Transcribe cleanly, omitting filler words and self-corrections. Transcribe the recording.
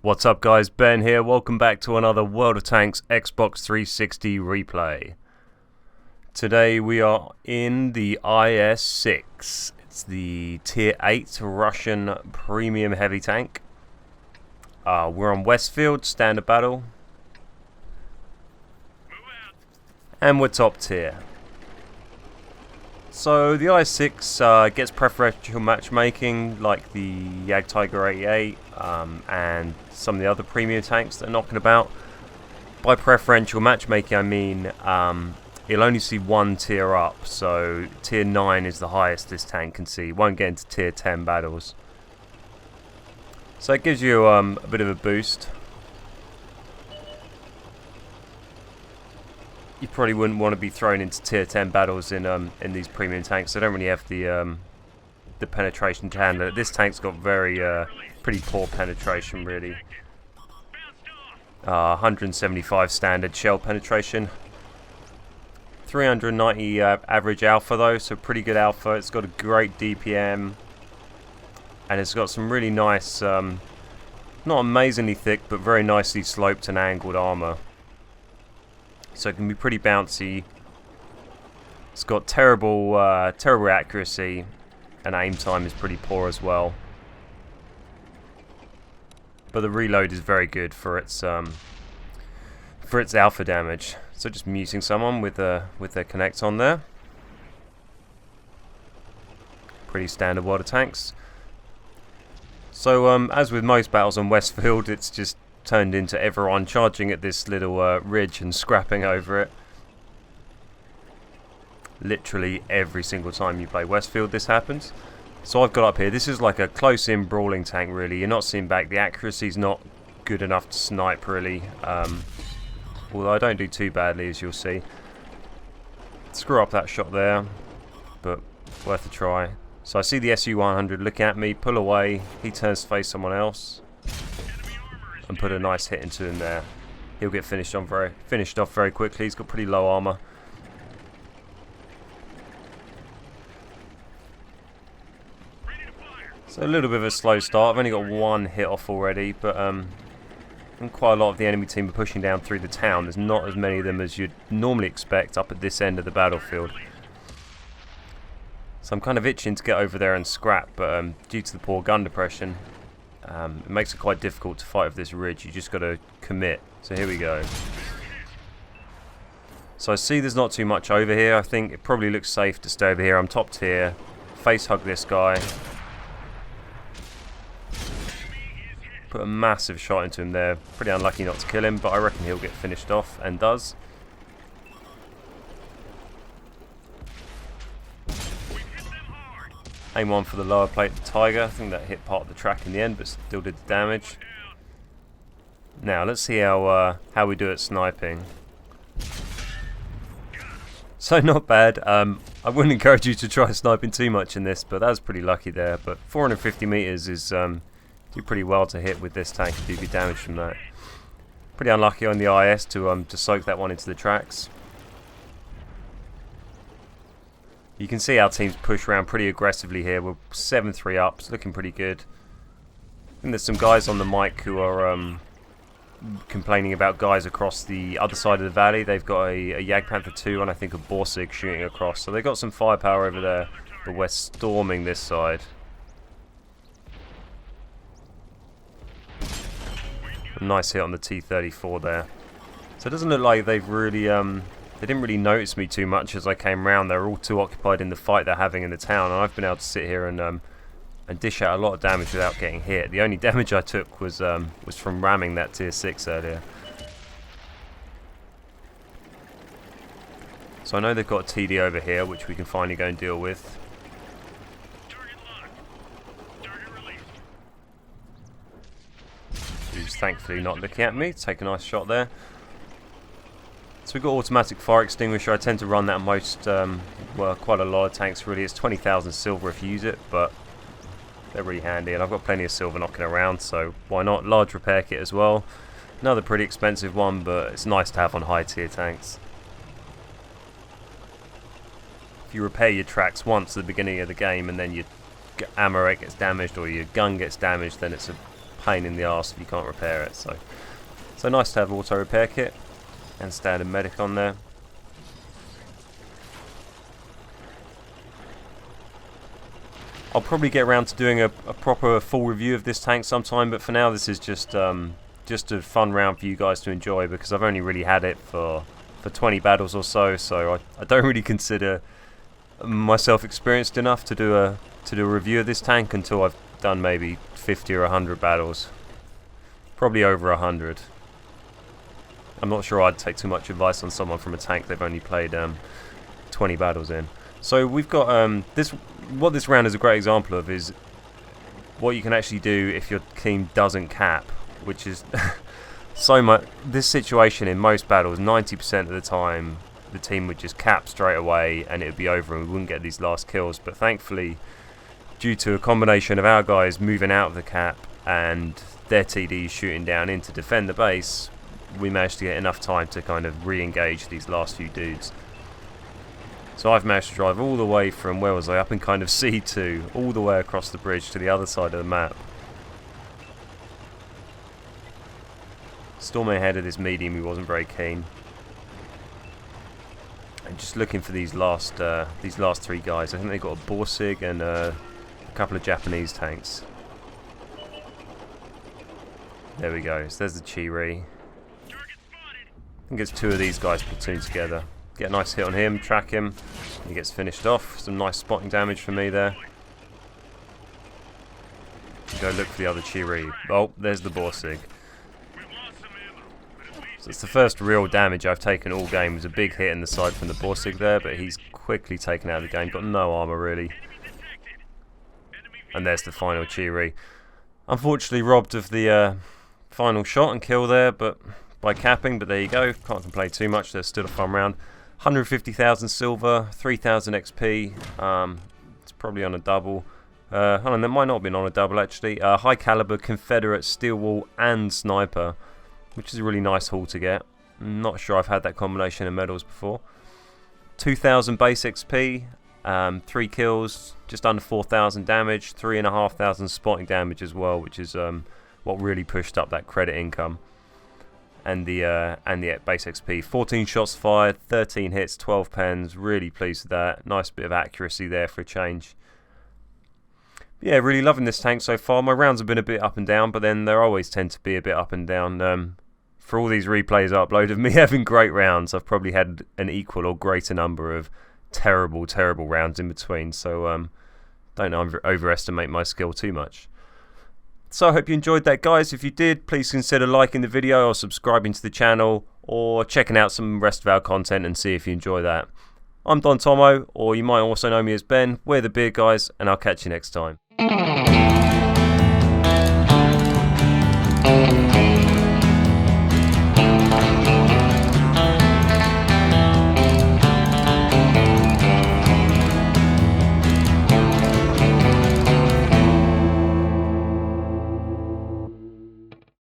What's up guys, Ben here, welcome back to another World of Tanks Xbox 360 replay. Today we are in the IS-6, it's the tier 8 Russian premium heavy tank. We're on Westfield, standard battle. And we're top tier. So the IS-6 gets preferential matchmaking like the Tiger 88 and some of the other premium tanks that are knocking about. By preferential matchmaking I mean you'll only see one tier up, so tier 9 is the highest this tank can see. It won't get into tier 10 battles. So it gives you a bit of a boost. You probably wouldn't want to be thrown into tier 10 battles in these premium tanks. They don't really have the penetration to handle it. This tank's got pretty poor penetration really. 175 standard shell penetration. 390 average alpha though, so pretty good alpha. It's got a great DPM. And it's got some really nice, not amazingly thick, but very nicely sloped and angled armor. So it can be pretty bouncy. It's got terrible accuracy, and aim time is pretty poor as well. But the reload is very good for its alpha damage. So just muting someone with their connect on there. Pretty standard World of Tanks. So as with most battles on Westfield, it's just turned into everyone charging at this little ridge and scrapping over it. Literally every single time you play Westfield this happens. So I've got up here, this is like a close-in brawling tank really. You're not seeing back, the accuracy's not good enough to snipe really. Although I don't do too badly as you'll see. Screw up that shot there, but worth a try. So I see the SU-100 looking at me, pull away, he turns to face someone else. And put a nice hit into him there. He'll get finished off very quickly. He's got pretty low armor. So a little bit of a slow start. I've only got one hit off already, but and quite a lot of the enemy team are pushing down through the town. There's not as many of them as you'd normally expect up at this end of the battlefield. So I'm kind of itching to get over there and scrap, but due to the poor gun depression, it makes it quite difficult to fight with this ridge. You just got to commit. So here we go. So I see there's not too much over here. I think it probably looks safe to stay over here. I'm top tier. Face hug this guy. Put a massive shot into him there. Pretty unlucky not to kill him, but I reckon he'll get finished off, and does. Aim one for the lower plate, the Tiger. I think that hit part of the track in the end, but still did the damage. Now let's see how we do at sniping. So not bad. I wouldn't encourage you to try sniping too much in this, but that was pretty lucky there. But 450 meters is do pretty well to hit with this tank and do good damage from that. Pretty unlucky on the IS to soak that one into the tracks. You can see our teams push around pretty aggressively here. We're 7-3 up, it's looking pretty good. I think there's some guys on the mic who are complaining about guys across the other side of the valley. They've got a Panther 2 and I think a Borsig shooting across. So they've got some firepower over there, but we're storming this side. A nice hit on the T-34 there. So it doesn't look like they've really they didn't really notice me too much as I came round. They were all too occupied in the fight they're having in the town, and I've been able to sit here and dish out a lot of damage without getting hit. The only damage I took was from ramming that tier 6 earlier. So I know they've got a TD over here, which we can finally go and deal with. Who's thankfully not looking at me. Take a nice shot there. So we've got automatic fire extinguisher. I tend to run that on most, well, quite a lot of tanks really. It's 20,000 silver if you use it, but they're really handy. And I've got plenty of silver knocking around, so why not? Large repair kit as well. Another pretty expensive one, but it's nice to have on high tier tanks. If you repair your tracks once at the beginning of the game and then your ammo rate gets damaged or your gun gets damaged, then it's a pain in the arse if you can't repair it. So nice to have auto repair kit and standard medic on there. I'll probably get around to doing a proper full review of this tank sometime, but for now this is just a fun round for you guys to enjoy, because I've only really had it for 20 battles or so, so I don't really consider myself experienced enough to do a review of this tank until I've done maybe 50 or 100 battles. Probably over 100. I'm not sure I'd take too much advice on someone from a tank they've only played 20 battles in. So we've got what this round is a great example of is what you can actually do if your team doesn't cap, which is so much. This situation in most battles, 90% of the time, the team would just cap straight away and it would be over and we wouldn't get these last kills. But thankfully, due to a combination of our guys moving out of the cap and their TDs shooting down in to defend the base, we managed to get enough time to kind of re-engage these last few dudes. So I've managed to drive all the way from, where was I, up in kind of C2, all the way across the bridge to the other side of the map. Storming ahead of this medium, he wasn't very keen. And just looking for these last three guys. I think they got a Borsig and a couple of Japanese tanks. There we go. So there's the Chiri. I think it's two of these guys platooned together. Get a nice hit on him, track him. He gets finished off. Some nice spotting damage for me there. Go look for the other Chiri. Oh, there's the Borsig. So it's the first real damage I've taken all game. It was a big hit in the side from the Borsig there, but he's quickly taken out of the game. Got no armor really. And there's the final Chiri. Unfortunately robbed of the final shot and kill there, but by capping, but there you go. Can't complain too much. There's still a fun round. 150,000 silver, 3,000 XP. It's probably on a double. Hold on, that might not have been on a double actually. High caliber, Confederate, steel wall, and sniper, which is a really nice haul to get. I'm not sure I've had that combination of medals before. 2,000 base XP, 3 kills, just under 4,000 damage, 3,500 spotting damage as well, which is what really pushed up that credit income. And the base XP. 14 shots fired, 13 hits, 12 pens. Really pleased with that. Nice bit of accuracy there for a change. Yeah, really loving this tank so far. My rounds have been a bit up and down, but then there always tend to be a bit up and down. For all these replays I upload of me having great rounds, I've probably had an equal or greater number of terrible, terrible rounds in between. So don't overestimate my skill too much. So I hope you enjoyed that, guys. If you did, please consider liking the video or subscribing to the channel or checking out some rest of our content and see if you enjoy that. I'm Don Tomo, or you might also know me as Ben. We're the Beard Guys, and I'll catch you next time.